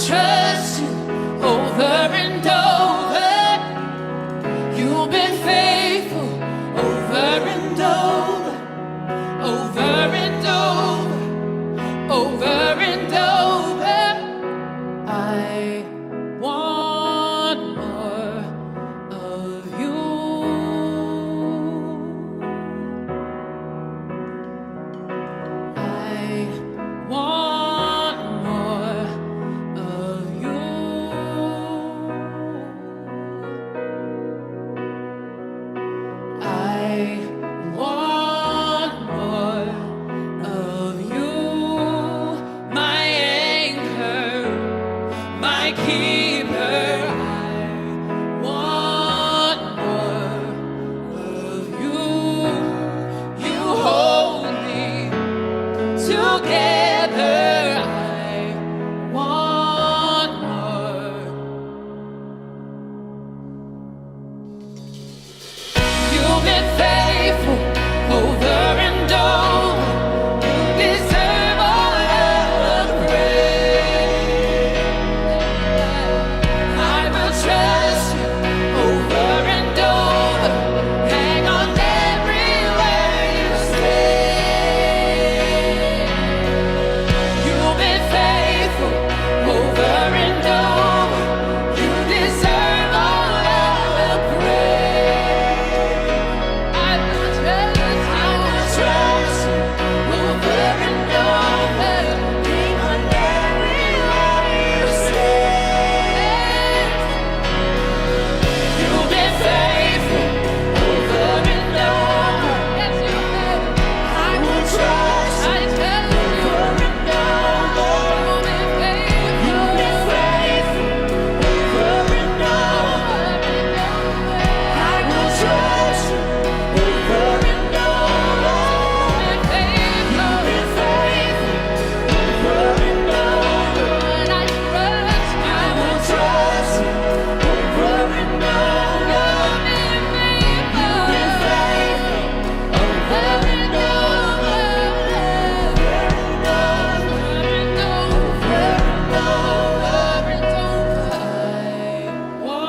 trust you over and over. You've been faithful over and over, over and over, over and over. I want more of you. I want more of you. I want more of you. My anchor, my keeper. I want more of you. You hold me together. I want more. You've been faithful over and over. You deserve all of the praise. I will trust you over and over. Hang on every word you say. You've been faithful over and over. You deserve all of the praise. I will trust you over and over. Hang on every word you say. You've been faithful over and over. Yes, you have. I will trust you over and over. You've been faithful over and over. I will trust you over and over. You've been faithful over and over. And I will trust you over and over. You've been faithful over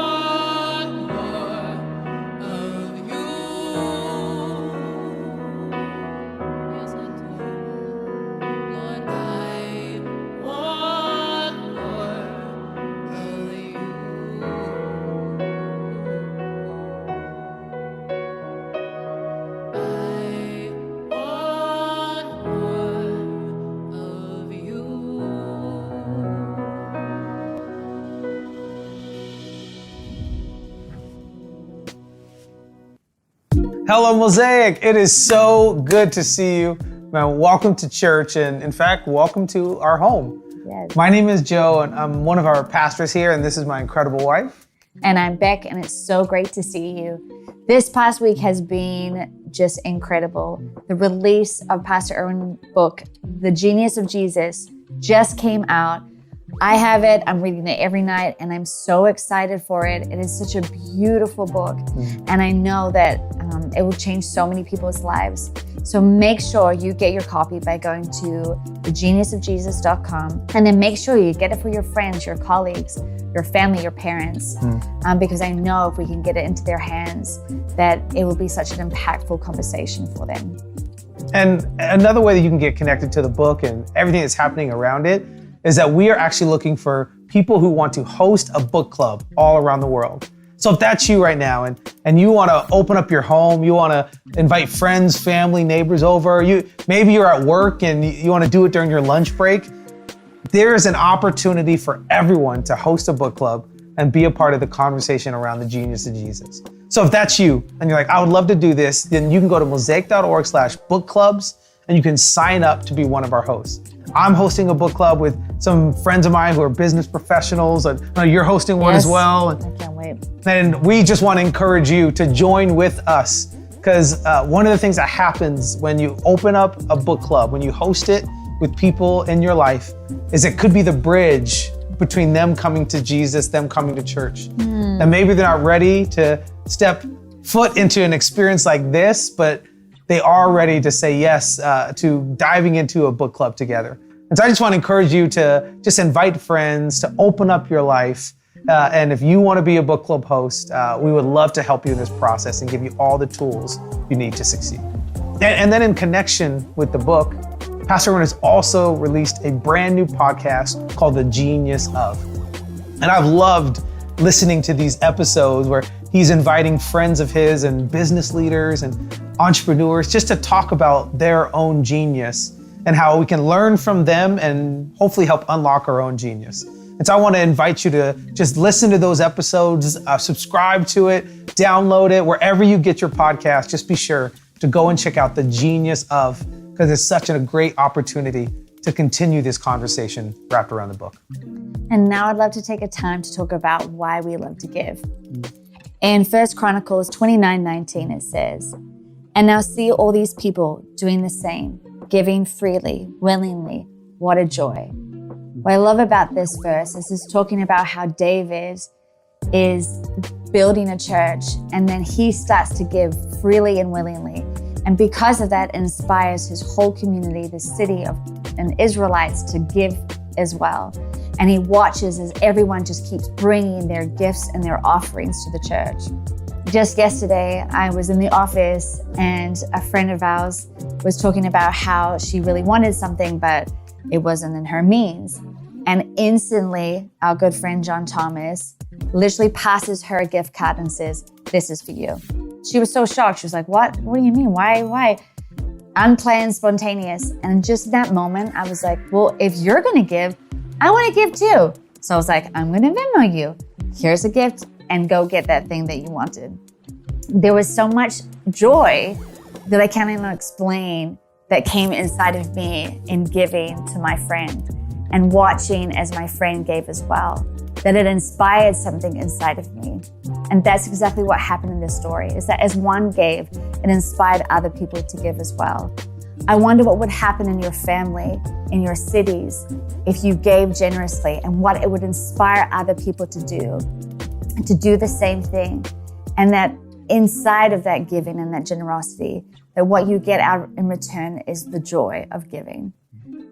and over. Hello, Mosaic. It is so good to see you. Man, welcome to church, and in fact, welcome to our home. Yes. My name is Joe, and I'm one of our pastors here, and this is my incredible wife. And I'm Beck, and it's so great to see you. This past week has been just incredible. The release of Pastor Erwin's book, The Genius of Jesus, just came out. I have it, I'm reading it every night, and I'm so excited for it. It is such a beautiful book, and I know that it will change so many people's lives. So make sure you get your copy by going to thegeniusofjesus.com, and then make sure you get it for your friends, your colleagues, your family, your parents, because I know if we can get it into their hands, that it will be such an impactful conversation for them. And another way that you can get connected to the book and everything that's happening around it is that we are actually looking for people who want to host a book club all around the world. So if that's you right now and you want to open up your home, you want to invite friends, family, neighbors over, maybe you're at work and you want to do it during your lunch break, there is an opportunity for everyone to host a book club and be a part of the conversation around the genius of Jesus. So if that's you and you're like, I would love to do this, then you can go to mosaic.org/bookclubs and you can sign up to be one of our hosts. I'm hosting a book club with some friends of mine who are business professionals, and you're hosting one as well. I can't wait. And we just want to encourage you to join with us, because one of the things that happens when you open up a book club, when you host it with people in your life, is it could be the bridge between them coming to Jesus, them coming to church. And maybe they're not ready to step foot into an experience like this, but they are ready to say yes to diving into a book club together. And so I just want to encourage you to just invite friends, to open up your life. And if you want to be a book club host, we would love to help you in this process and give you all the tools you need to succeed. And then in connection with the book, Pastor Erwin has also released a brand new podcast called The Genius Of. And I've loved listening to these episodes where he's inviting friends of his and business leaders and entrepreneurs just to talk about their own genius and how we can learn from them and hopefully help unlock our own genius. And so I want to invite you to just listen to those episodes, subscribe to it, download it, wherever you get your podcast. Just be sure to go and check out The Genius Of, because it's such a great opportunity to continue this conversation wrapped around the book. And now I'd love to take a time to talk about why we love to give. In 1 Chronicles 29:19, it says, "And now see all these people doing the same, giving freely, willingly. What a joy." What I love about this verse is it's talking about how David is building a church, and then he starts to give freely and willingly. And because of that, it inspires his whole community, the city of and Israelites, to give as well. And he watches as everyone just keeps bringing their gifts and their offerings to the church. Just yesterday, I was in the office and a friend of ours was talking about how she really wanted something, but it wasn't in her means. And instantly, our good friend John Thomas literally passes her a gift card and says, "This is for you." She was so shocked. She was like, "What? What do you mean? Why?" Unplanned, spontaneous. And just that moment, I was like, well, if you're gonna give, I wanna give too. So I was like, I'm gonna Venmo you. Here's a gift, and go get that thing that you wanted. There was so much joy that I can't even explain that came inside of me in giving to my friend and watching as my friend gave as well, that it inspired something inside of me. And that's exactly what happened in this story, is that as one gave, it inspired other people to give as well. I wonder what would happen in your family, in your cities, if you gave generously, and what it would inspire other people to do the same thing. And that inside of that giving and that generosity, that what you get out in return is the joy of giving.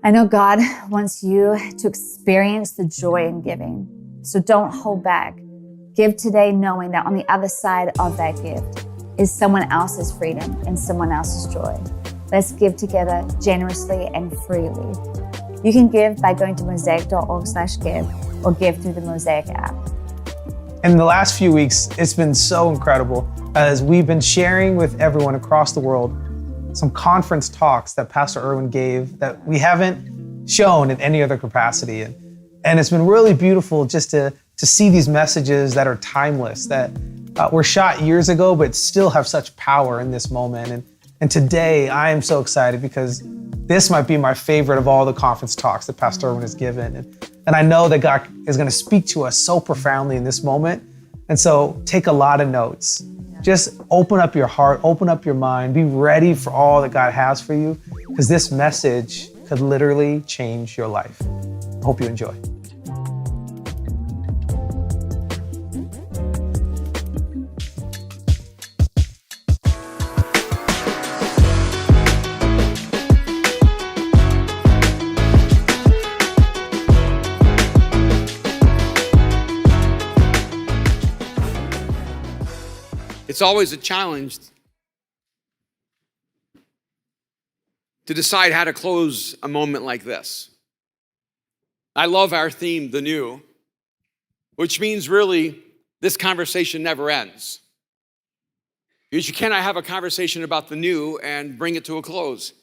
I know God wants you to experience the joy in giving. So don't hold back. Give today knowing that on the other side of that gift is someone else's freedom and someone else's joy. Let's give together generously and freely. You can give by going to mosaic.org/give or give through the Mosaic app. In the last few weeks, it's been so incredible as we've been sharing with everyone across the world some conference talks that Pastor Erwin gave that we haven't shown in any other capacity. And it's been really beautiful just to see these messages that are timeless, that were shot years ago, but still have such power in this moment. And today I am so excited because this might be my favorite of all the conference talks that Pastor Erwin has given. And I know that God is going to speak to us so profoundly in this moment. And so take a lot of notes. Just open up your heart, open up your mind, be ready for all that God has for you, because this message could literally change your life. Hope you enjoy. It's always a challenge to decide how to close a moment like this. I love our theme, the new, which means really this conversation never ends. Because you cannot have a conversation about the new and bring it to a close.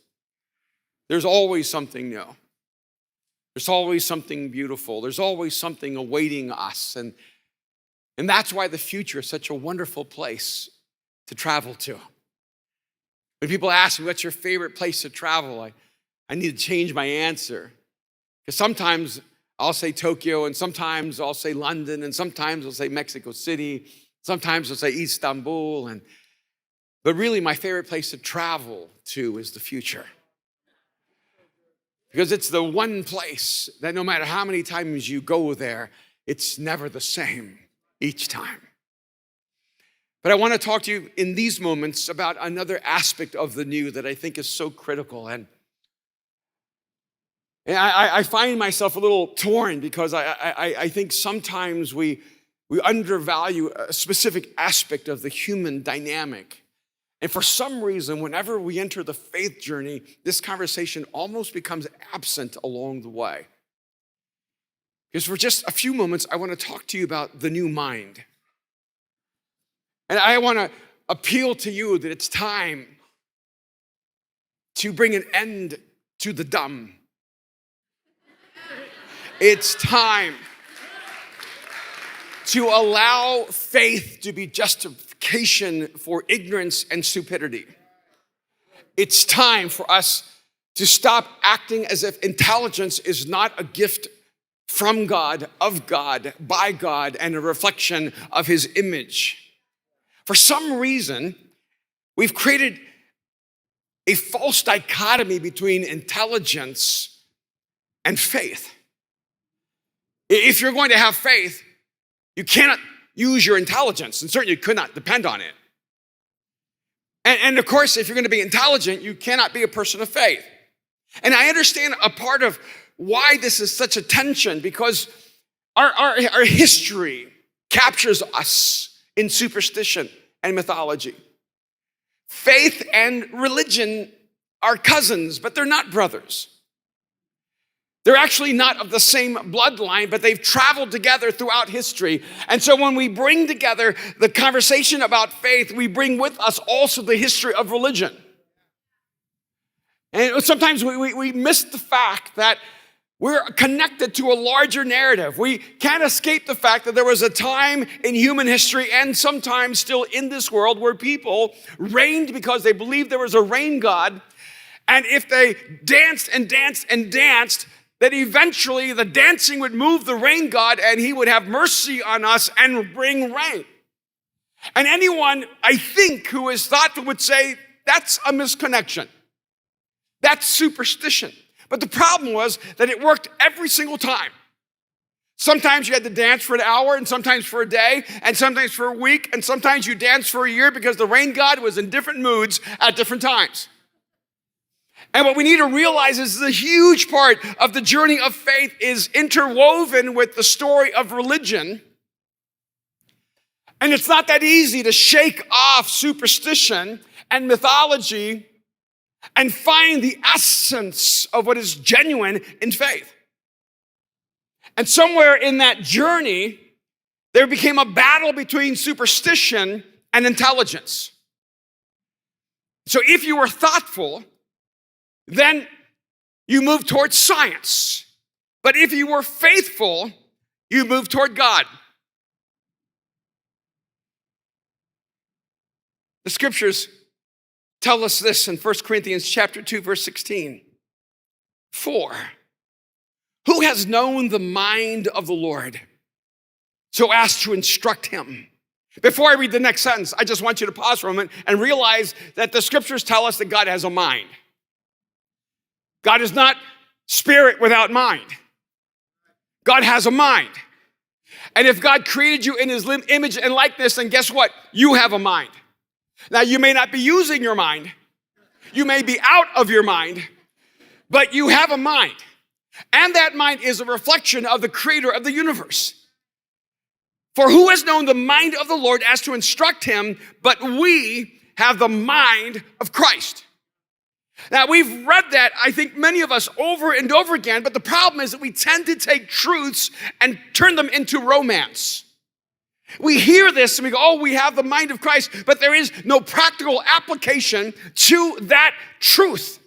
There's always something new. There's always something beautiful. There's always something awaiting us. And that's why the future is such a wonderful place to travel to. When people ask me, what's your favorite place to travel? I need to change my answer. Because sometimes I'll say Tokyo, and sometimes I'll say London, and sometimes I'll say Mexico City, sometimes I'll say Istanbul. But really, my favorite place to travel to is the future. Because it's the one place that no matter how many times you go there, it's never the same each time. But I want to talk to you in these moments about another aspect of the new that I think is so critical. And And I find myself a little torn because I think sometimes we undervalue a specific aspect of the human dynamic. And for some reason, whenever we enter the faith journey, this conversation almost becomes absent along the way. Because for just a few moments, I want to talk to you about the new mind. And I want to appeal to you that it's time to bring an end to the dumb. It's time to allow faith to be justification for ignorance and stupidity. It's time for us to stop acting as if intelligence is not a gift from God, of God, by God, and a reflection of his image. For some reason, we've created a false dichotomy between intelligence and faith. If you're going to have faith, you cannot use your intelligence, and certainly you could not depend on it. And of course, if you're going to be intelligent, you cannot be a person of faith. And I understand a part of why this is such a tension, because our history captures us in superstition and mythology. Faith and religion are cousins, but they're not brothers. They're actually not of the same bloodline, but they've traveled together throughout history. And so when we bring together the conversation about faith, we bring with us also the history of religion. And sometimes we miss the fact that we're connected to a larger narrative. We can't escape the fact that there was a time in human history and sometimes still in this world where people reigned because they believed there was a rain god. And if they danced and danced and danced, that eventually the dancing would move the rain god and he would have mercy on us and bring rain. And anyone, I think, who is thoughtful would say, that's a misconnection. That's superstition. But the problem was that it worked every single time. Sometimes you had to dance for an hour, and sometimes for a day, and sometimes for a week, and sometimes you danced for a year because the rain god was in different moods at different times. And what we need to realize is the huge part of the journey of faith is interwoven with the story of religion. And it's not that easy to shake off superstition and mythology and find the essence of what is genuine in faith. And somewhere in that journey, there became a battle between superstition and intelligence. So if you were thoughtful, then you moved towards science. But if you were faithful, you moved toward God. The scriptures tell us this in 1 Corinthians chapter 2, verse 16. For who has known the mind of the Lord so as to instruct him? Before I read the next sentence, I just want you to pause for a moment and realize that the scriptures tell us that God has a mind. God is not spirit without mind. God has a mind. And if God created you in his image and likeness, then guess what? You have a mind. Now, you may not be using your mind. You may be out of your mind, but you have a mind. And that mind is a reflection of the creator of the universe. For who has known the mind of the Lord as to instruct him, but we have the mind of Christ. Now, we've read that, I think, many of us over and over again, but the problem is that we tend to take truths and turn them into romance. We hear this and we go, oh, we have the mind of Christ, but there is no practical application to that truth.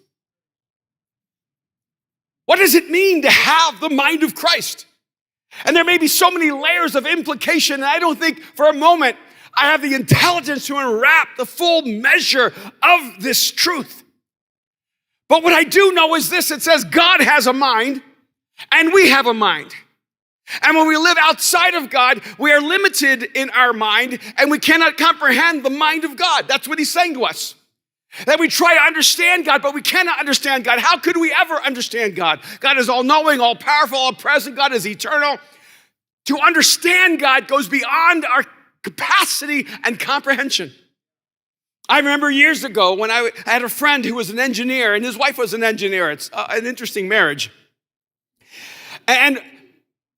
What does it mean to have the mind of Christ? And there may be so many layers of implication, and I don't think for a moment I have the intelligence to unwrap the full measure of this truth. But what I do know is this: it says God has a mind, and we have a mind. And when we live outside of God, we are limited in our mind, and we cannot comprehend the mind of God. That's what he's saying to us. That we try to understand God, but we cannot understand God. How could we ever understand God? God is all-knowing, all-powerful, all-present. God is eternal. To understand God goes beyond our capacity and comprehension. I remember years ago when I had a friend who was an engineer, and his wife was an engineer. It's an interesting marriage. And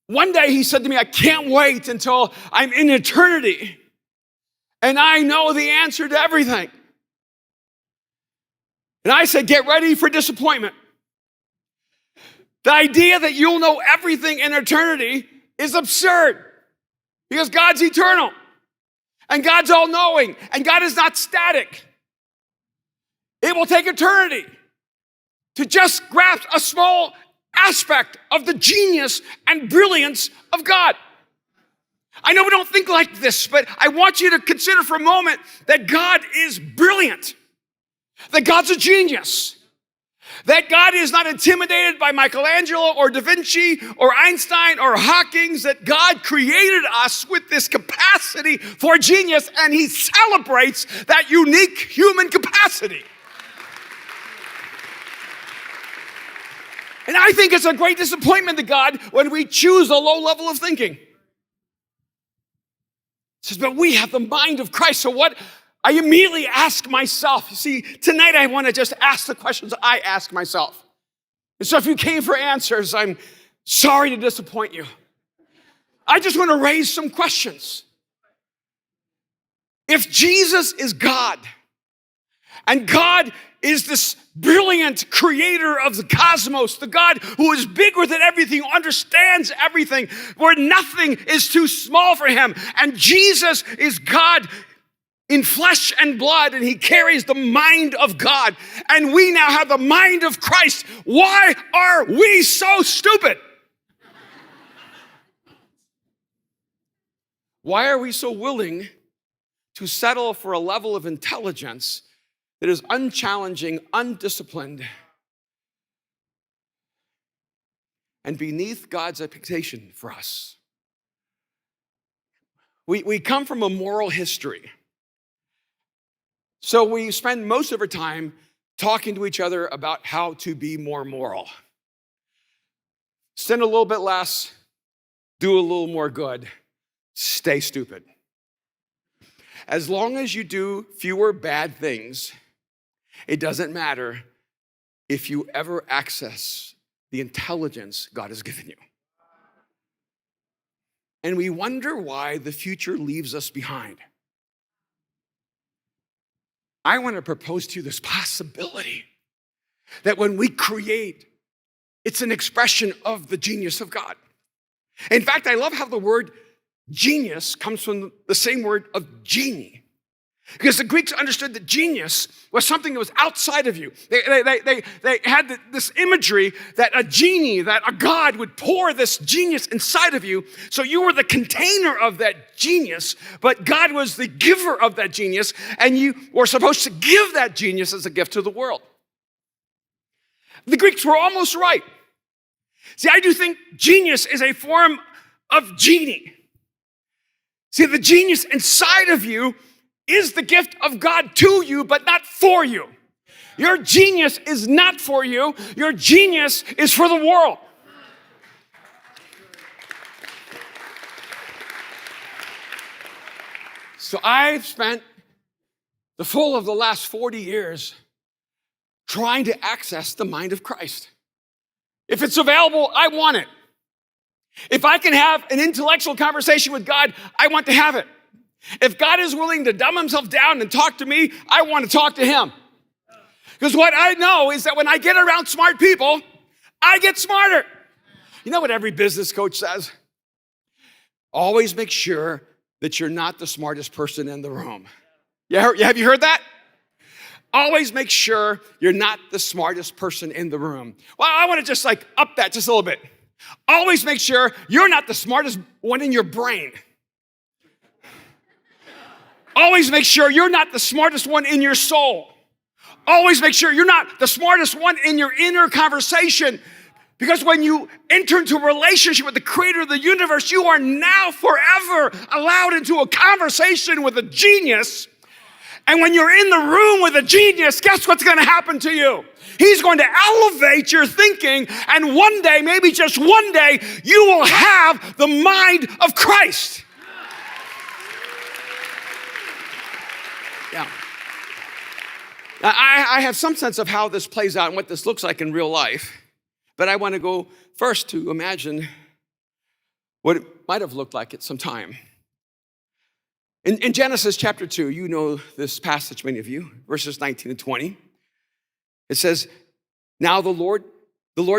one day he said to me, I can't wait until I'm in eternity and I know the answer to everything. And I said, get ready for disappointment. The idea that you'll know everything in eternity is absurd because God's eternal and God's all-knowing and God is not static. It will take eternity to just grasp a small aspect of the genius and brilliance of God. I know we don't think like this, but I want you to consider for a moment that God is brilliant, that God's a genius, that God is not intimidated by Michelangelo or Da Vinci or Einstein or Hawking, that God created us with this capacity for genius and he celebrates that unique human capacity. And I think it's a great disappointment to God when we choose a low level of thinking. It says, but we have the mind of Christ. So what I immediately ask myself, you see, tonight I want to just ask the questions I ask myself. And so if you came for answers, I'm sorry to disappoint you. I just want to raise some questions. If Jesus is God, and God is this brilliant creator of the cosmos, the God who is bigger than everything, who understands everything, where nothing is too small for him. And Jesus is God in flesh and blood, and he carries the mind of God. And we now have the mind of Christ. Why are we so stupid? Why are we so willing to settle for a level of intelligence that is unchallenging, undisciplined, and beneath God's expectation for us? We come from a moral history. So we spend most of our time talking to each other about how to be more moral. Sin a little bit less, do a little more good, stay stupid. As long as you do fewer bad things, it doesn't matter if you ever access the intelligence God has given you. And we wonder why the future leaves us behind. I want to propose to you this possibility that when we create, it's an expression of the genius of God. In fact, I love how the word genius comes from the same word of genie. Because the Greeks understood that genius was something that was outside of you. They had this imagery that a genie, that a God would pour this genius inside of you. So you were the container of that genius, but God was the giver of that genius, and you were supposed to give that genius as a gift to the world. The Greeks were almost right. See, I do think genius is a form of genie. See, the genius inside of you is the gift of God to you, but not for you. Your genius is not for you. Your genius is for the world. So I've spent the full of the last 40 years trying to access the mind of Christ. If it's available, I want it. If I can have an intellectual conversation with God, I want to have it. If God is willing to dumb himself down and talk to me, I want to talk to him. Because what I know is that when I get around smart people, I get smarter. You know what every business coach says? Always make sure that you're not the smartest person in the room. Have you heard that? Always make sure you're not the smartest person in the room. Well, I want to just up that just a little bit. Always make sure you're not the smartest one in your brain. Always make sure you're not the smartest one in your soul. Always make sure you're not the smartest one in your inner conversation. Because when you enter into a relationship with the creator of the universe, you are now forever allowed into a conversation with a genius. And when you're in the room with a genius, guess what's going to happen to you? He's going to elevate your thinking, and one day, maybe just one day, you will have the mind of Christ. Yeah. I have some sense of how this plays out and what this looks like in real life, but I want to go first to imagine what it might have looked like at some time. In Genesis chapter 2, you know this passage, many of you, verses 19 and 20. It says, now the Lord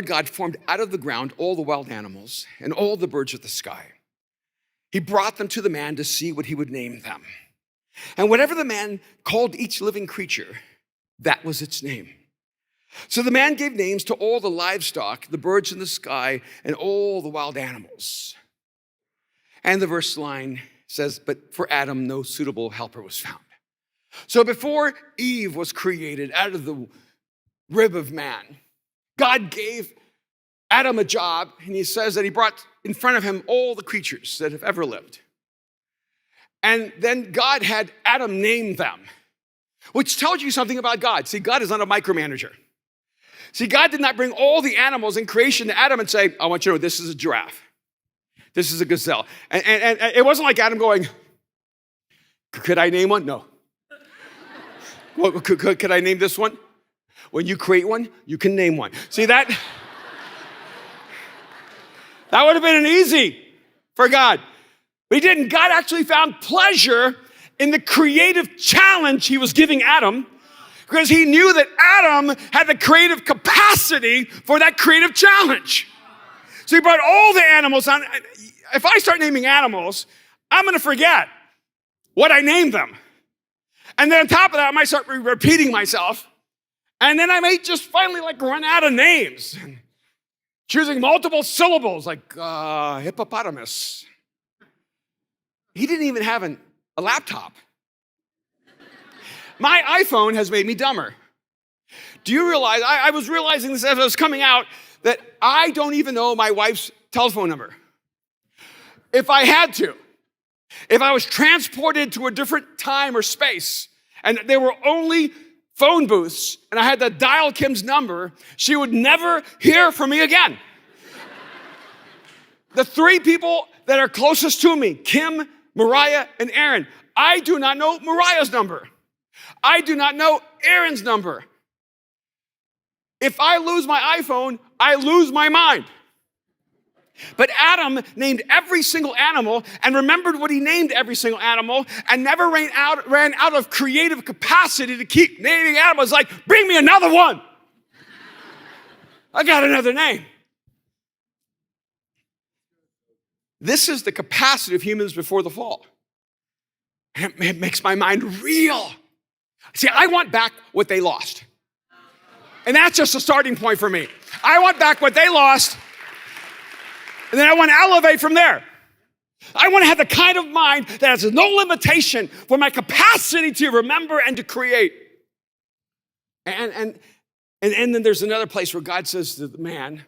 God formed out of the ground all the wild animals and all the birds of the sky. He brought them to the man to see what he would name them. And whatever the man called each living creature, that was its name. So the man gave names to all the livestock, the birds in the sky, and all the wild animals. And the verse line says, but for Adam, no suitable helper was found. So before Eve was created out of the rib of man, God gave Adam a job, and he says that he brought in front of him all the creatures that have ever lived. And then God had Adam name them, which tells you something about God. See, God is not a micromanager. See, God did not bring all the animals in creation to Adam and say, I want you to know this is a giraffe. This is a gazelle. And it wasn't like Adam going, could I name one? No. Well, could I name this one? When you create one, you can name one. See, that would have been easy for God. But he didn't. God actually found pleasure in the creative challenge he was giving Adam, because he knew that Adam had the creative capacity for that creative challenge. So he brought all the animals on. If I start naming animals, I'm going to forget what I named them. And then on top of that, I might start repeating myself. And then I may just finally run out of names. Choosing multiple syllables like hippopotamus. He didn't even have a laptop. My iPhone has made me dumber. Do you realize, I was realizing this as I was coming out, that I don't even know my wife's telephone number. If I had to, if I was transported to a different time or space, and there were only phone booths, and I had to dial Kim's number, she would never hear from me again. The three people that are closest to me, Kim, Mariah, and Aaron, I do not know Mariah's number. I do not know Aaron's number. If I lose my iPhone, I lose my mind. But Adam named every single animal and remembered what he named every single animal and never ran out of creative capacity to keep naming animals. Like, bring me another one. I got another name. This is the capacity of humans before the fall. And it makes my mind reel. See, I want back what they lost. And that's just a starting point for me. I want back what they lost. And then I want to elevate from there. I want to have the kind of mind that has no limitation for my capacity to remember and to create. And then there's another place where God says to the man,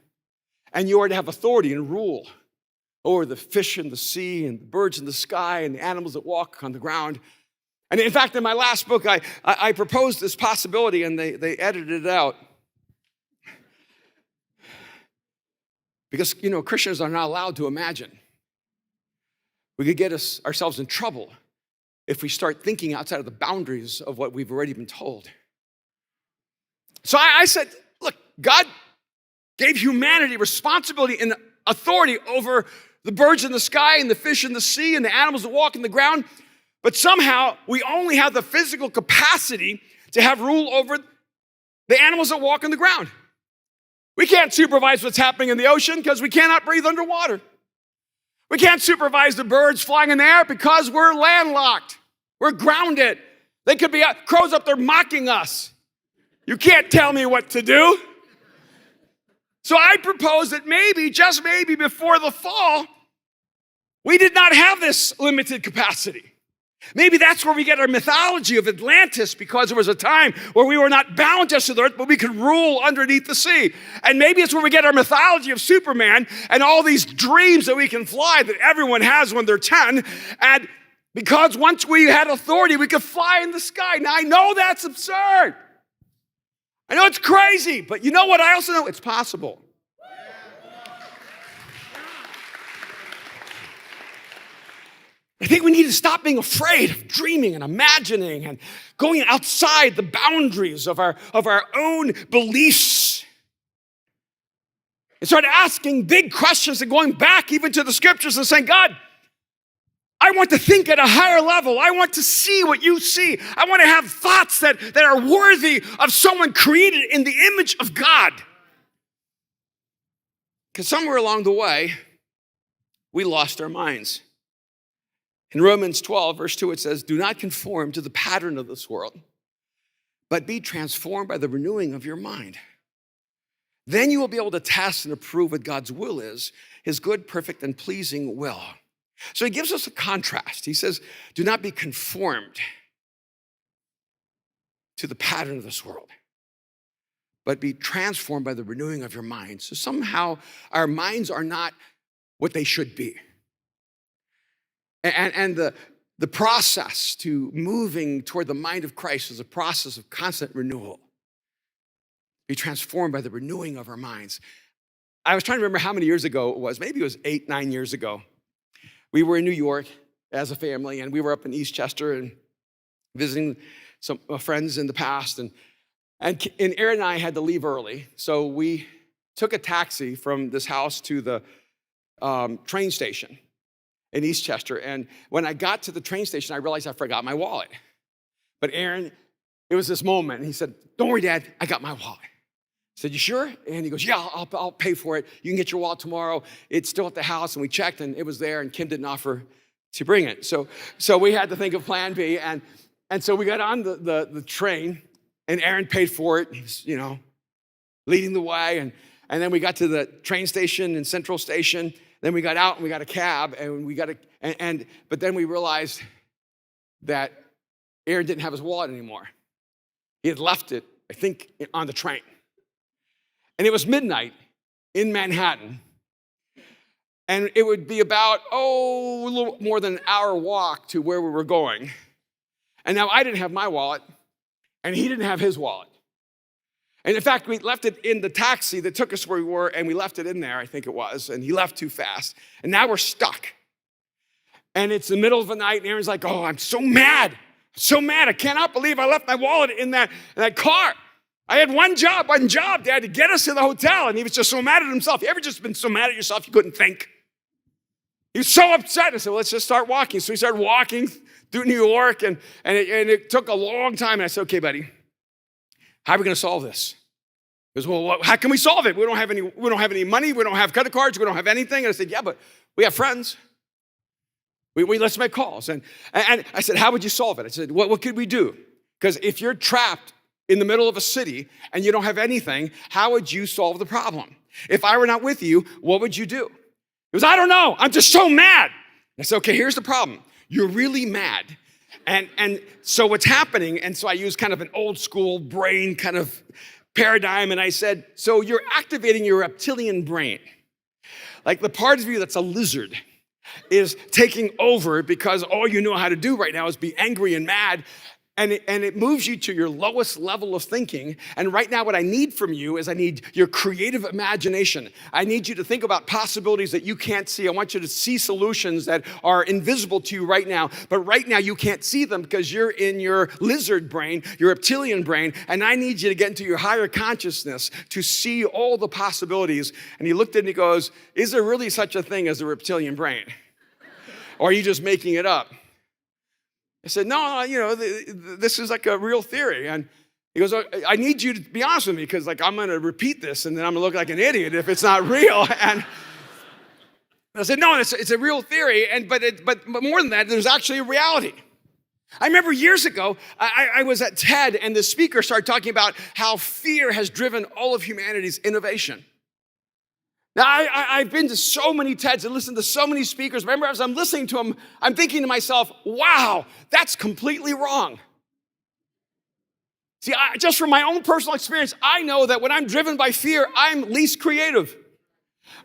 and you are to have authority and rule over the fish in the sea and the birds in the sky and the animals that walk on the ground. And in fact, in my last book, I proposed this possibility, and they edited it out. Because, Christians are not allowed to imagine. We could get ourselves in trouble if we start thinking outside of the boundaries of what we've already been told. So I said, look, God gave humanity responsibility and authority over the birds in the sky and the fish in the sea and the animals that walk in the ground, but somehow we only have the physical capacity to have rule over the animals that walk on the ground. We can't supervise what's happening in the ocean because we cannot breathe underwater. We can't supervise the birds flying in the air because we're landlocked. We're grounded. They could be crows up there mocking us. You can't tell me what to do. So I propose that maybe, just maybe before the fall, we did not have this limited capacity. Maybe that's where we get our mythology of Atlantis, because there was a time where we were not bound just to the earth, but we could rule underneath the sea. And maybe it's where we get our mythology of Superman and all these dreams that we can fly that everyone has when they're 10. And because once we had authority, we could fly in the sky. Now, I know that's absurd. I know it's crazy, but you know what? I also know it's possible. I think we need to stop being afraid of dreaming and imagining and going outside the boundaries of our own beliefs. and start asking big questions and going back even to the scriptures and saying, God, I want to think at a higher level. I want to see what you see. I want to have thoughts that are worthy of someone created in the image of God. Because somewhere along the way, we lost our minds. In Romans 12, verse 2, it says, do not conform to the pattern of this world, but be transformed by the renewing of your mind. Then you will be able to test and approve what God's will is, his good, perfect, and pleasing will. So he gives us a contrast. He says, do not be conformed to the pattern of this world, but be transformed by the renewing of your mind. So somehow our minds are not what they should be. And the process to moving toward the mind of Christ is a process of constant renewal. Be transformed by the renewing of our minds. I was trying to remember how many years ago it was. Maybe it was 8, 9 years ago. We were in New York as a family, and we were up in Eastchester and visiting some friends in the past. And Aaron and I had to leave early, so we took a taxi from this house to the train station in Eastchester. And when I got to the train station, I realized I forgot my wallet. But Aaron, it was this moment, and he said, don't worry, Dad, I got my wallet. I said, you sure? And he goes, yeah, I'll pay for it. You can get your wallet tomorrow. It's still at the house. And we checked, and it was there, and Kim didn't offer to bring it. So we had to think of plan B. And so we got on the train, and Aaron paid for it. He was, leading the way. And then we got to the train station in Central Station. Then we got out, and we got a cab, and but then we realized that Aaron didn't have his wallet anymore. He had left it, I think, on the train. And it was midnight in Manhattan. And it would be about, a little more than an hour walk to where we were going. And now I didn't have my wallet, and he didn't have his wallet. And in fact, we left it in the taxi that took us where we were, and we left it in there, I think it was, and he left too fast. And now we're stuck. And it's the middle of the night, and Aaron's like, I'm so mad. I cannot believe I left my wallet in that car. I had one job, Dad, to get us to the hotel, and he was just so mad at himself. You ever just been so mad at yourself you couldn't think? He was so upset. I said, let's just start walking. So we started walking through New York, and it took a long time. And I said, okay, buddy, how are we going to solve this? He goes, well, how can we solve it? We don't have any money. We don't have credit cards. We don't have anything. And I said, yeah, but we have friends. Let's make calls. And I said, how would you solve it? I said, what could we do? Because if you're trapped in the middle of a city and you don't have anything, how would you solve the problem? If I were not with you, what would you do? He goes, I don't know. I'm just so mad. I said, okay, here's the problem. You're really mad. And so what's happening, and so I use kind of an old school brain kind of paradigm, and I said, so you're activating your reptilian brain. Like the part of you that's a lizard is taking over because all you know how to do right now is be angry and mad. And it moves you to your lowest level of thinking. And right now what I need from you is I need your creative imagination. I need you to think about possibilities that you can't see. I want you to see solutions that are invisible to you right now. But right now you can't see them because you're in your lizard brain, your reptilian brain. And I need you to get into your higher consciousness to see all the possibilities. And he looked at it and he goes, is there really such a thing as a reptilian brain? Or are you just making it up? I said, no, this is like a real theory. And he goes, I need you to be honest with me because I'm going to repeat this and then I'm going to look like an idiot if it's not real. And I said, no, it's a real theory. But more than that, there's actually a reality. I remember years ago, I was at TED and the speaker started talking about how fear has driven all of humanity's innovation. Now, I've been to so many TEDs and listened to so many speakers. Remember, as I'm listening to them, I'm thinking to myself, wow, that's completely wrong. See, just from my own personal experience, I know that when I'm driven by fear, I'm least creative.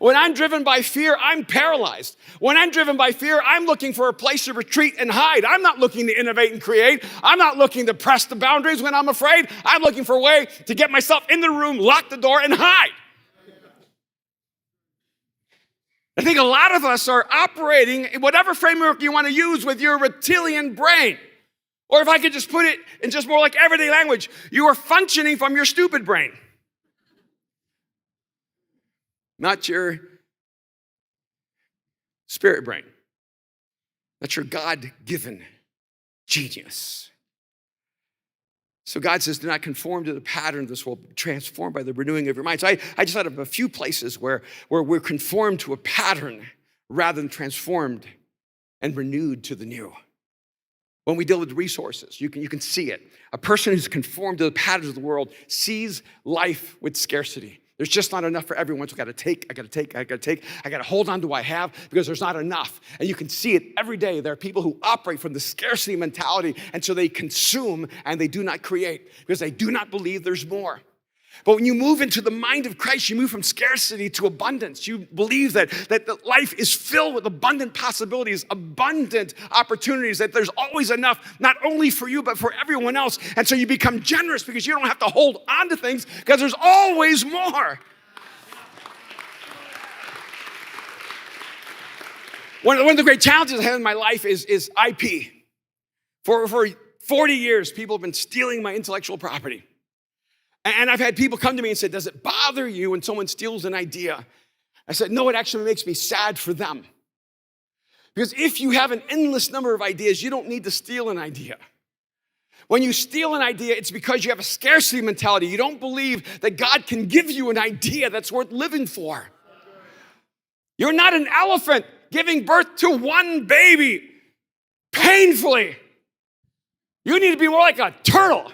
When I'm driven by fear, I'm paralyzed. When I'm driven by fear, I'm looking for a place to retreat and hide. I'm not looking to innovate and create. I'm not looking to press the boundaries when I'm afraid. I'm looking for a way to get myself in the room, lock the door, and hide. I think a lot of us are operating in whatever framework you want to use with your reptilian brain. Or if I could just put it in just more like everyday language, you are functioning from your stupid brain. not your spirit brain. That's your God-given genius. So God says, do not conform to the pattern of this world, but transformed by the renewing of your mind. So I just thought of a few places where we're conformed to a pattern rather than transformed and renewed to the new. When we deal with resources, you can see it. A person who's conformed to the patterns of the world sees life with scarcity. There's just not enough for everyone, so I gotta take, I gotta hold on to what I have because there's not enough. And you can see it every day. There are people who operate from the scarcity mentality, and so they consume and they do not create because they do not believe there's more. But when you move into the mind of Christ, you move from scarcity to abundance. You believe that life is filled with abundant possibilities, abundant opportunities, that there's always enough, not only for you, but for everyone else. And so you become generous because you don't have to hold on to things because there's always more. One of the great challenges I have in my life is IP. For 40 years, people have been stealing my intellectual property. And I've had people come to me and say, does it bother you when someone steals an idea? I said, no, it actually makes me sad for them. Because if you have an endless number of ideas, you don't need to steal an idea. When you steal an idea, it's because you have a scarcity mentality. You don't believe that God can give you an idea that's worth living for. You're not an elephant giving birth to one baby painfully. You need to be more like a turtle.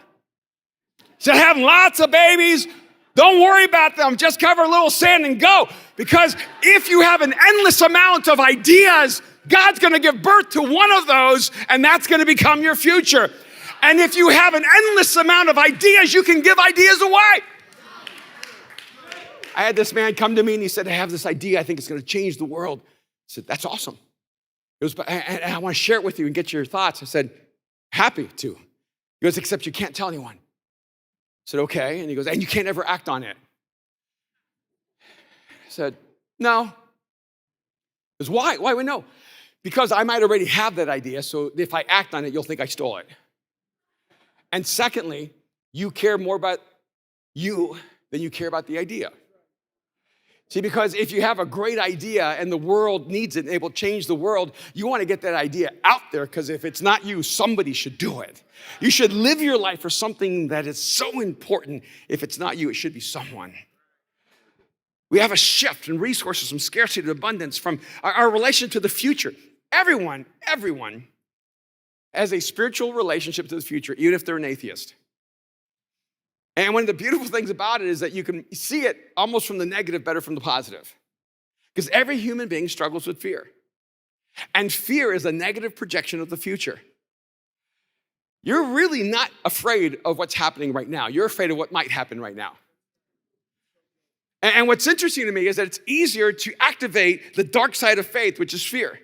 Instead of having lots of babies, don't worry about them. Just cover a little sand and go. Because if you have an endless amount of ideas, God's going to give birth to one of those, and that's going to become your future. And if you have an endless amount of ideas, you can give ideas away. I had this man come to me, and he said, I have this idea. I think it's going to change the world. I said, that's awesome. And I want to share it with you and get your thoughts. I said, happy to. He goes, except you can't tell anyone. I said, okay. And he goes, and you can't ever act on it. I said, no. He goes, why? Why would no? Because I might already have that idea, so if I act on it, you'll think I stole it. And secondly, you care more about you than you care about the idea. See, because if you have a great idea and the world needs it and it will change the world, you want to get that idea out there because if it's not you, somebody should do it. You should live your life for something that is so important. If it's not you, it should be someone. We have a shift in resources from scarcity to abundance, from our relation to the future. Everyone has a spiritual relationship to the future, even if they're an atheist. And one of the beautiful things about it is that you can see it almost from the negative better from the positive. Because every human being struggles with fear. And fear is a negative projection of the future. You're really not afraid of what's happening right now. You're afraid of what might happen right now. And what's interesting to me is that it's easier to activate the dark side of faith, which is fear.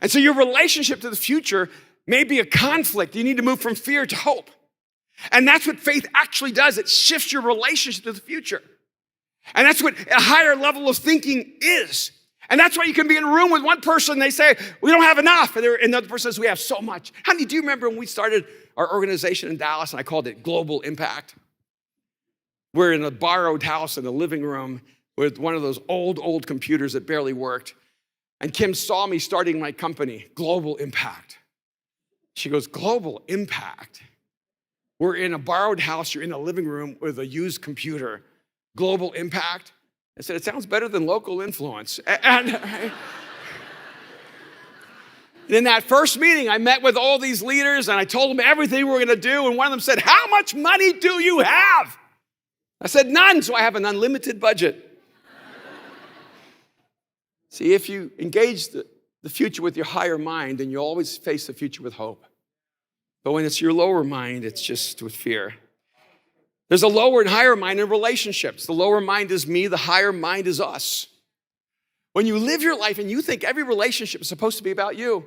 And so your relationship to the future may be a conflict. You need to move from fear to hope. And that's what faith actually does. It shifts your relationship to the future. And that's what a higher level of thinking is. And that's why you can be in a room with one person, they say, we don't have enough. And another person says, we have so much. Honey, do you remember when we started our organization in Dallas and I called it Global Impact? We're in a borrowed house in a living room with one of those old computers that barely worked. And Kim saw me starting my company, Global Impact. She goes, Global Impact? We're in a borrowed house, you're in a living room with a used computer. Global impact? I said, it sounds better than local influence. And in that first meeting, I met with all these leaders and I told them everything we were gonna do. And one of them said, how much money do you have? I said, none, so I have an unlimited budget. See, if you engage the future with your higher mind, then you'll always face the future with hope. But when it's your lower mind, it's just with fear. There's a lower and higher mind in relationships. The lower mind is me, the higher mind is us. When you live your life and you think every relationship is supposed to be about you.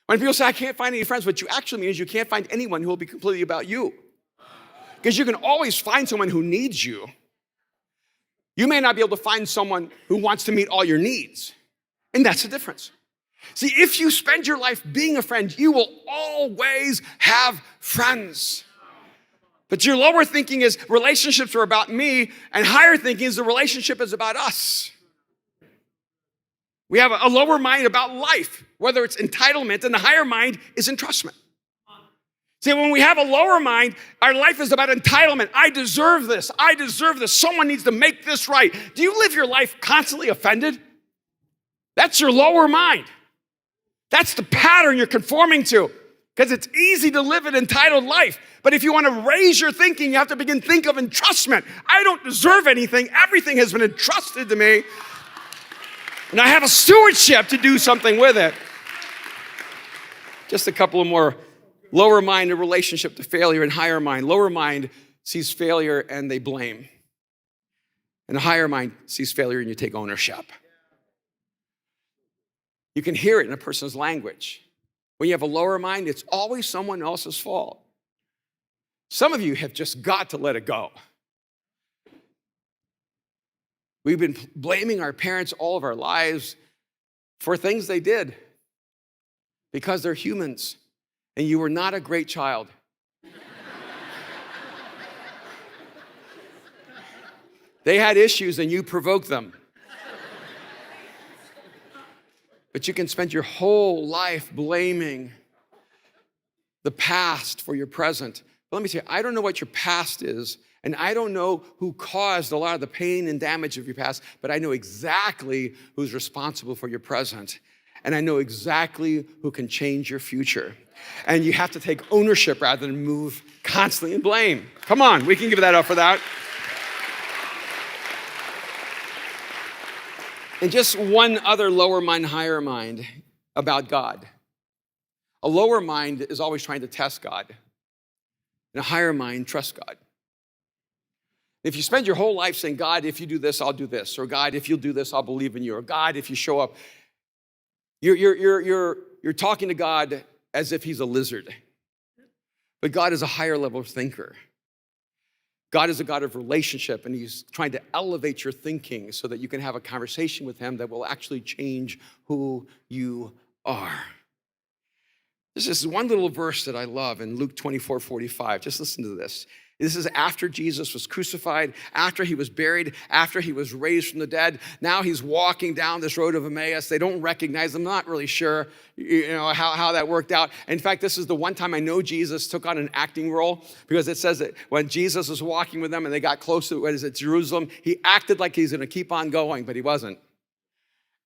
When people say, I can't find any friends, what you actually mean is you can't find anyone who will be completely about you. Because you can always find someone who needs you. You may not be able to find someone who wants to meet all your needs. And that's the difference. See, if you spend your life being a friend, you will always have friends. But your lower thinking is relationships are about me, and higher thinking is the relationship is about us. We have a lower mind about life, whether it's entitlement, and the higher mind is entrustment. See, when we have a lower mind, our life is about entitlement. I deserve this. I deserve this. Someone needs to make this right. Do you live your life constantly offended? That's your lower mind. That's the pattern you're conforming to, because it's easy to live an entitled life. But if you want to raise your thinking, you have to begin to think of entrustment. I don't deserve anything. Everything has been entrusted to me. And I have a stewardship to do something with it. Just a couple of more. Lower mind, a relationship to failure, and higher mind. Lower mind sees failure and they blame. And the higher mind sees failure and you take ownership. You can hear it in a person's language. When you have a lower mind, it's always someone else's fault. Some of you have just got to let it go. We've been blaming our parents all of our lives for things they did because they're humans. And you were not a great child. They had issues and you provoked them. But you can spend your whole life blaming the past for your present. But let me tell you, I don't know what your past is, and I don't know who caused a lot of the pain and damage of your past, but I know exactly who's responsible for your present. And I know exactly who can change your future. And you have to take ownership rather than move constantly in blame. Come on, we can give that up for that. And just one other lower mind, higher mind about God. A lower mind is always trying to test God. And a higher mind trusts God. If you spend your whole life saying, God, if you do this, I'll do this. Or God, if you'll do this, I'll believe in you. Or God, if you show up. You're talking to God as if he's a lizard. But God is a higher level thinker. God is a God of relationship, and he's trying to elevate your thinking so that you can have a conversation with him that will actually change who you are. This is one little verse that I love in Luke 24:45. Just listen to this. This is after Jesus was crucified, after he was buried, after he was raised from the dead. Now he's walking down this road of Emmaus. They don't recognize him. I'm not really sure how that worked out. In fact, this is the one time I know Jesus took on an acting role, because it says that when Jesus was walking with them and they got close to Jerusalem, he acted like he's going to keep on going, but he wasn't.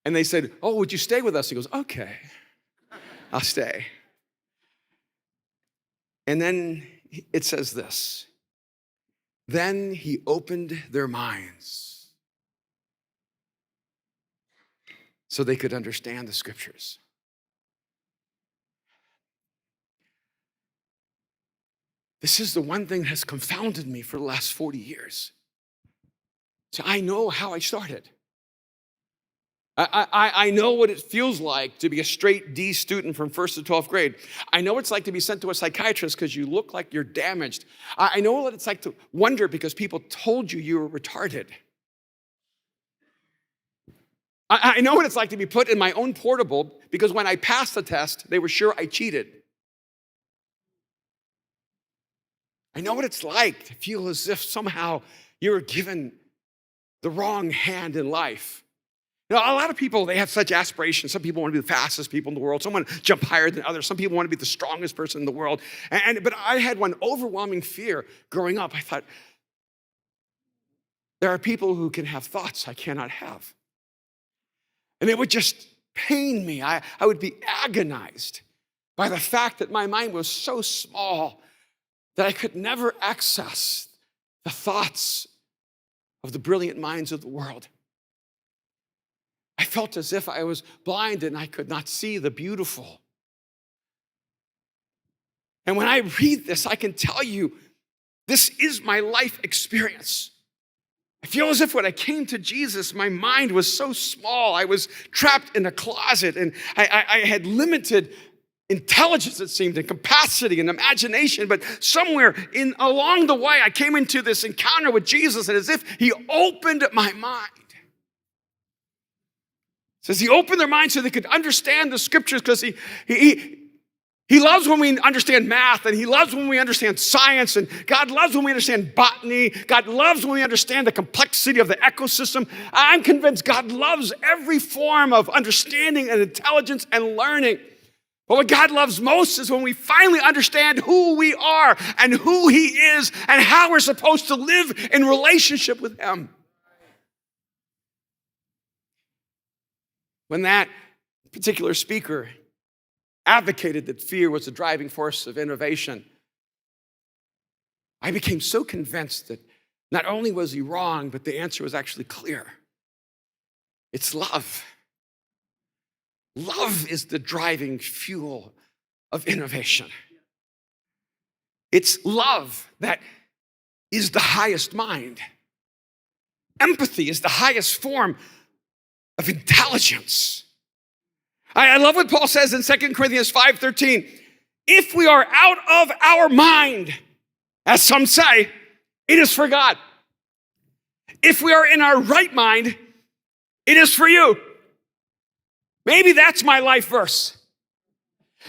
And they said, oh, would you stay with us? He goes, okay, I'll stay. And then it says this. Then he opened their minds so they could understand the scriptures. This is the one thing that has confounded me for the last 40 years. So I know how I started. I know what it feels like to be a straight D student from 1st to 12th grade. I know what it's like to be sent to a psychiatrist because you look like you're damaged. I know what it's like to wonder because people told you were retarded. I know what it's like to be put in my own portable because when I passed the test, they were sure I cheated. I know what it's like to feel as if somehow you were given the wrong hand in life. You know, a lot of people, they have such aspirations. Some people want to be the fastest people in the world. Some want to jump higher than others. Some people want to be the strongest person in the world. But I had one overwhelming fear growing up. I thought, there are people who can have thoughts I cannot have. And it would just pain me. I would be agonized by the fact that my mind was so small that I could never access the thoughts of the brilliant minds of the world. I felt as if I was blind and I could not see the beautiful. And when I read this, I can tell you, this is my life experience. I feel as if when I came to Jesus, my mind was so small. I was trapped in a closet and I had limited intelligence, it seemed, and capacity and imagination. But somewhere along the way, I came into this encounter with Jesus, and as if he opened my mind. It says he opened their minds so they could understand the scriptures, because he He loves when we understand math, and he loves when we understand science, and God loves when we understand botany. God loves when we understand the complexity of the ecosystem. I'm convinced God loves every form of understanding and intelligence and learning. But what God loves most is when we finally understand who we are and who he is and how we're supposed to live in relationship with him. When that particular speaker advocated that fear was the driving force of innovation, I became so convinced that not only was he wrong, but the answer was actually clear. It's love. Love is the driving fuel of innovation. It's love that is the highest mind. Empathy is the highest form of intelligence. I love what Paul says in 2 Corinthians 5:13. If we are out of our mind, as some say, it is for God. If we are in our right mind, it is for you. Maybe that's my life verse.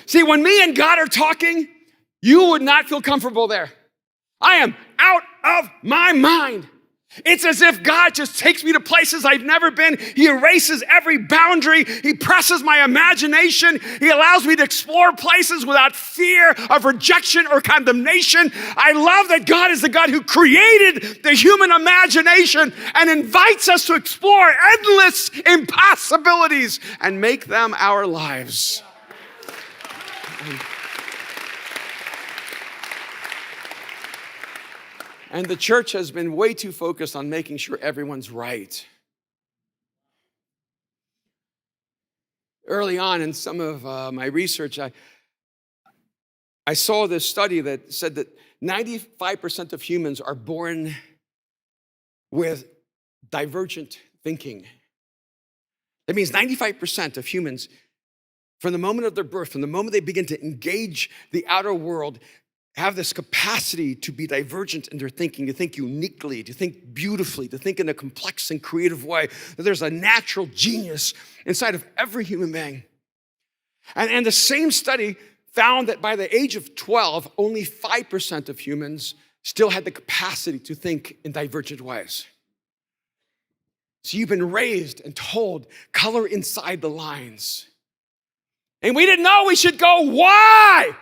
See, when me and God are talking, you would not feel comfortable there. I am out of my mind. It's as if God just takes me to places I've never been. He erases every boundary. He presses my imagination. He allows me to explore places without fear of rejection or condemnation. I love that God is the God who created the human imagination and invites us to explore endless impossibilities and make them our lives. And the church has been way too focused on making sure everyone's right. Early on in some of my research, I saw this study that said that 95% of humans are born with divergent thinking. That means 95% of humans, from the moment of their birth, from the moment they begin to engage the outer world, have this capacity to be divergent in their thinking, to think uniquely, to think beautifully, to think in a complex and creative way, that there's a natural genius inside of every human being. And the same study found that by the age of 12, only 5% of humans still had the capacity to think in divergent ways. So you've been raised and told, color inside the lines. And we didn't know we should go, why?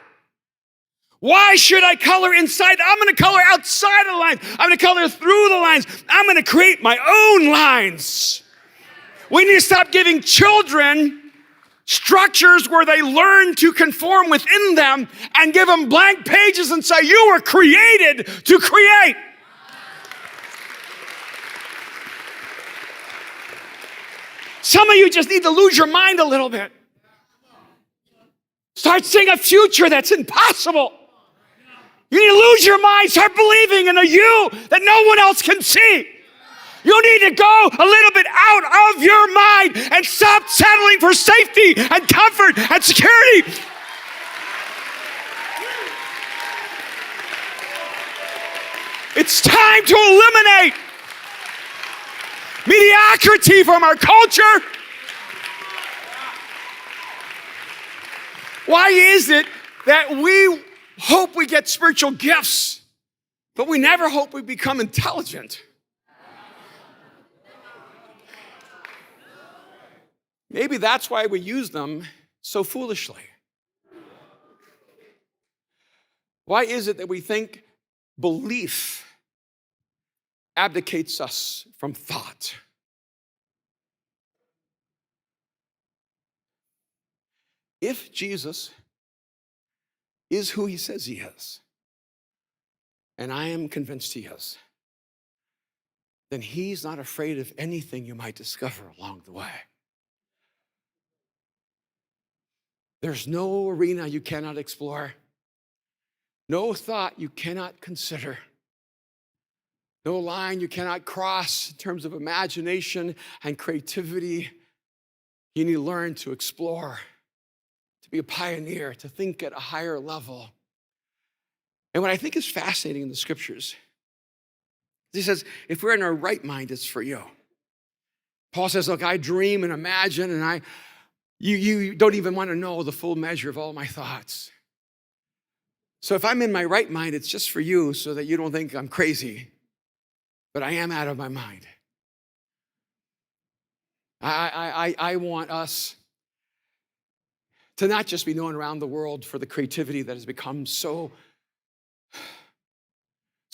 Why should I color inside? I'm going to color outside of the lines. I'm going to color through the lines. I'm going to create my own lines. We need to stop giving children structures where they learn to conform within them and give them blank pages and say, you were created to create. Some of you just need to lose your mind a little bit. Start seeing a future that's impossible. You need to lose your mind, start believing in a you that no one else can see. You need to go a little bit out of your mind and stop settling for safety and comfort and security. It's time to eliminate mediocrity from our culture. Why is it that we hope we get spiritual gifts, but we never hope we become intelligent? Maybe that's why we use them so foolishly. Why is it that we think belief abdicates us from thought? If Jesus is who he says he is, and I am convinced he is, then he's not afraid of anything you might discover along the way. There's no arena you cannot explore, no thought you cannot consider, no line you cannot cross in terms of imagination and creativity. You need to learn to explore, to be a pioneer, to think at a higher level. And what I think is fascinating in the scriptures, he says, if we're in our right mind, it's for you. Paul says, look, I dream and imagine, and you don't even want to know the full measure of all my thoughts. So if I'm in my right mind, it's just for you so that you don't think I'm crazy, but I am out of my mind. I want us to not just be known around the world for the creativity that has become so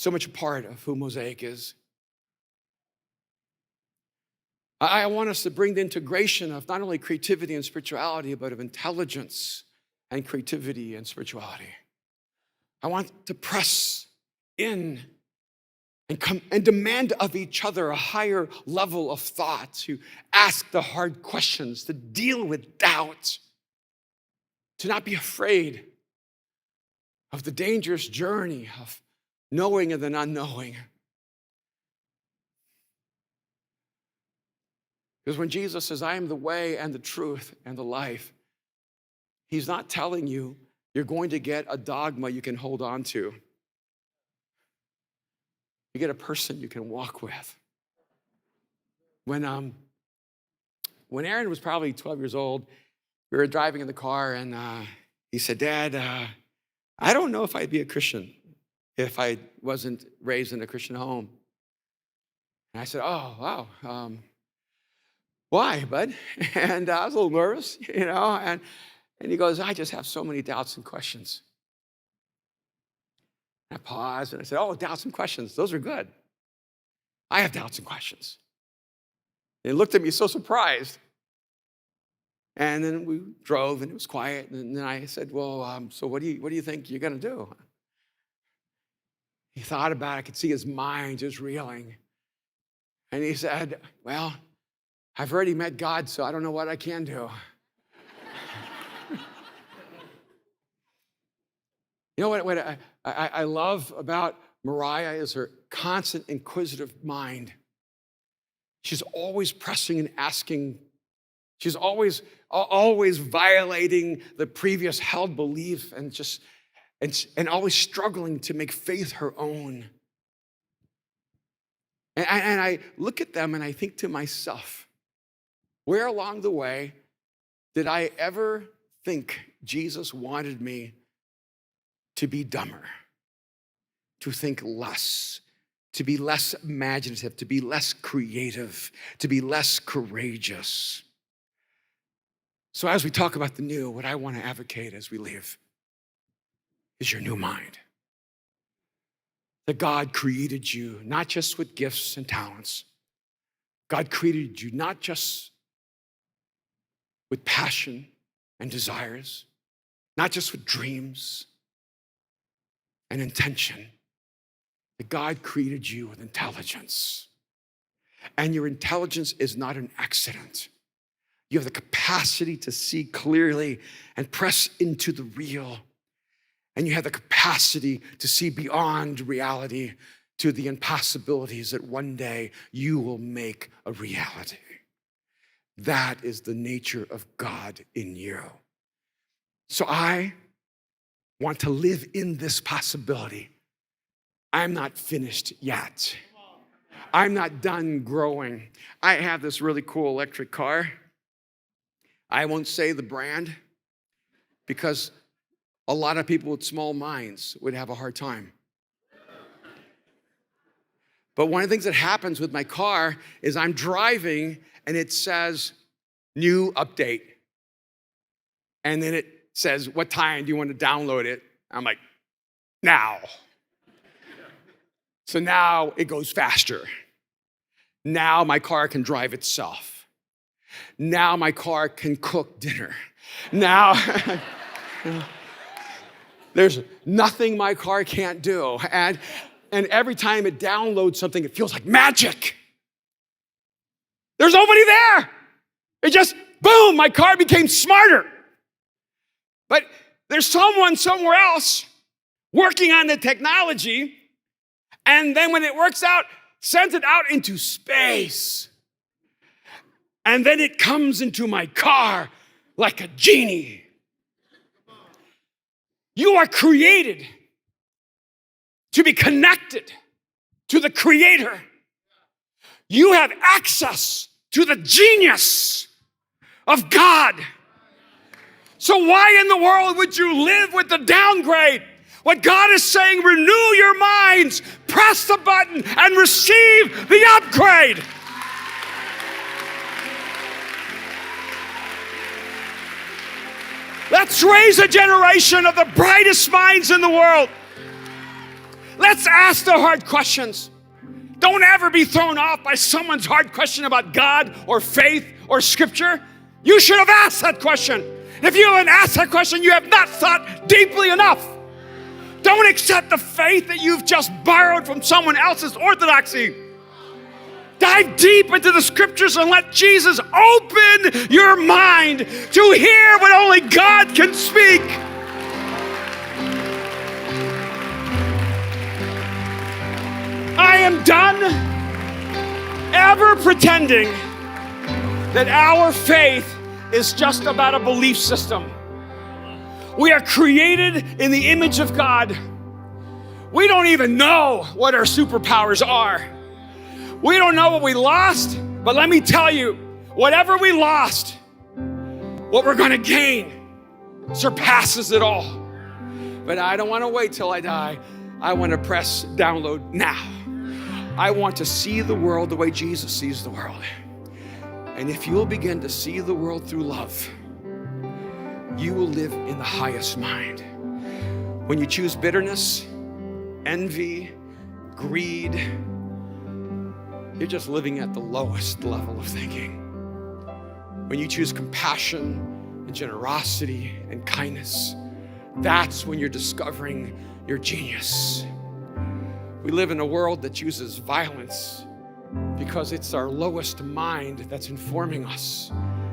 much a part of who Mosaic is. I want us to bring the integration of not only creativity and spirituality, but of intelligence and creativity and spirituality. I want to press in and demand of each other a higher level of thought, to ask the hard questions, to deal with doubt, to not be afraid of the dangerous journey of knowing and then unknowing. Because when Jesus says, I am the way and the truth and the life, he's not telling you you're going to get a dogma you can hold on to. You get a person you can walk with. When Aaron was probably 12 years old, we were driving in the car, and he said, Dad, I don't know if I'd be a Christian if I wasn't raised in a Christian home. And I said, oh, wow. Why, bud? And I was a little nervous, and he goes, I just have so many doubts and questions. I paused and I said, oh, doubts and questions, those are good. I have doubts and questions. And he looked at me so surprised. And then we drove and it was quiet. And then I said, well, so what do you think you're going to do? He thought about it. I could see his mind just reeling. And he said, well, I've already met God, so I don't know what I can do. You know what I love about Mariah is her constant inquisitive mind. She's always pressing and asking. She's always violating the previous held belief and always struggling to make faith her own. And I look at them and I think to myself, where along the way did I ever think Jesus wanted me to be dumber, to think less, to be less imaginative, to be less creative, to be less courageous? So as we talk about the new, what I want to advocate as we leave is your new mind. That God created you not just with gifts and talents. God created you not just with passion and desires, not just with dreams and intention. That God created you with intelligence. And your intelligence is not an accident. You have the capacity to see clearly and press into the real. And you have the capacity to see beyond reality to the impossibilities that one day you will make a reality. That is the nature of God in you. So I want to live in this possibility. I'm not finished yet. I'm not done growing. I have this really cool electric car. I won't say the brand because a lot of people with small minds would have a hard time. But one of the things that happens with my car is I'm driving and it says, new update. And then it says, what time do you want to download it? I'm like, now. So now it goes faster. Now my car can drive itself. Now my car can cook dinner. Now, there's nothing my car can't do. And every time it downloads something, it feels like magic. There's nobody there. It just, boom, my car became smarter. But there's someone somewhere else working on the technology, and then when it works out, sends it out into space. And then it comes into my car like a genie. You are created to be connected to the Creator. You have access to the genius of God. So why in the world would you live with the downgrade? What God is saying, renew your minds, press the button, and receive the upgrade. Let's raise a generation of the brightest minds in the world. Let's ask the hard questions. Don't ever be thrown off by someone's hard question about God or faith or scripture. You should have asked that question. If you haven't asked that question, you have not thought deeply enough. Don't accept the faith that you've just borrowed from someone else's orthodoxy. Dive deep into the scriptures and let Jesus open your mind to hear what only God can speak. I am done ever pretending that our faith is just about a belief system. We are created in the image of God. We don't even know what our superpowers are. We don't know what we lost, but let me tell you, whatever we lost, what we're gonna gain surpasses it all. But I don't wanna wait till I die. I wanna press download now. I want to see the world the way Jesus sees the world. And if you'll begin to see the world through love, you will live in the highest mind. When you choose bitterness, envy, greed, you're just living at the lowest level of thinking. When you choose compassion and generosity and kindness, that's when you're discovering your genius. We live in a world that chooses violence because it's our lowest mind that's informing us.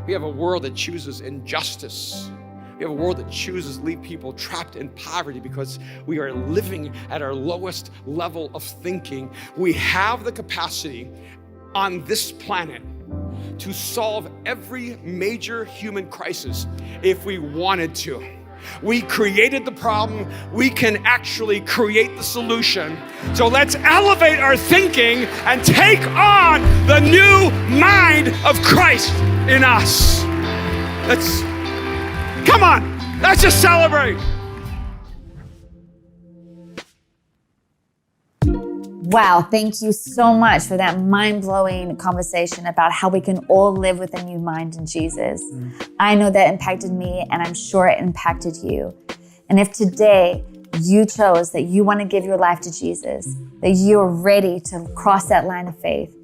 We have a world that chooses injustice. We have a world that chooses to leave people trapped in poverty because we are living at our lowest level of thinking. We have the capacity on this planet to solve every major human crisis if we wanted to. We created the problem. We can actually create the solution. So let's elevate our thinking and take on the new mind of Christ in us. Come on, let's just celebrate. Wow, thank you so much for that mind-blowing conversation about how we can all live with a new mind in Jesus. I know that impacted me, and I'm sure it impacted you. And if today you chose that you want to give your life to Jesus, that you're ready to cross that line of faith,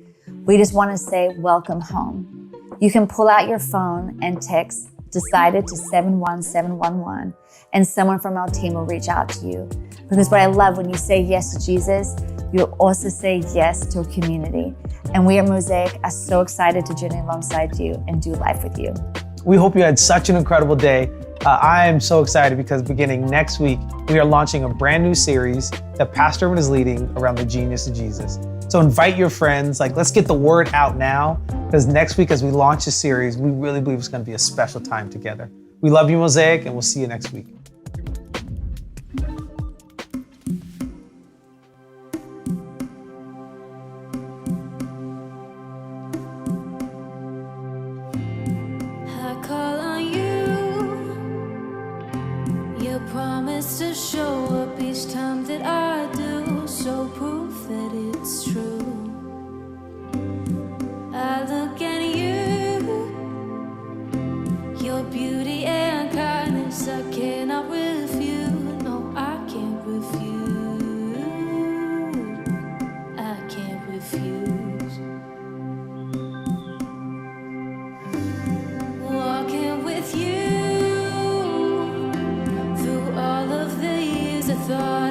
we just want to say, welcome home. You can pull out your phone and text DECIDED to 71711, and someone from our team will reach out to you. Because what I love, when you say yes to Jesus, you'll also say yes to a community. And we at Mosaic are so excited to journey alongside you and do life with you. We hope you had such an incredible day. I am so excited because beginning next week, we are launching a brand new series that Pastor Erwin is leading around the genius of Jesus. So invite your friends, let's get the word out now, because next week as we launch this series, we really believe it's gonna be a special time together. We love you, Mosaic, and we'll see you next week. I call on you. You promise to show up each time that I do, so proof that it's true. I look at you, your beauty and kindness, I cannot refuse. No, I can't refuse. I can't refuse. Walking with you through all of the years I thought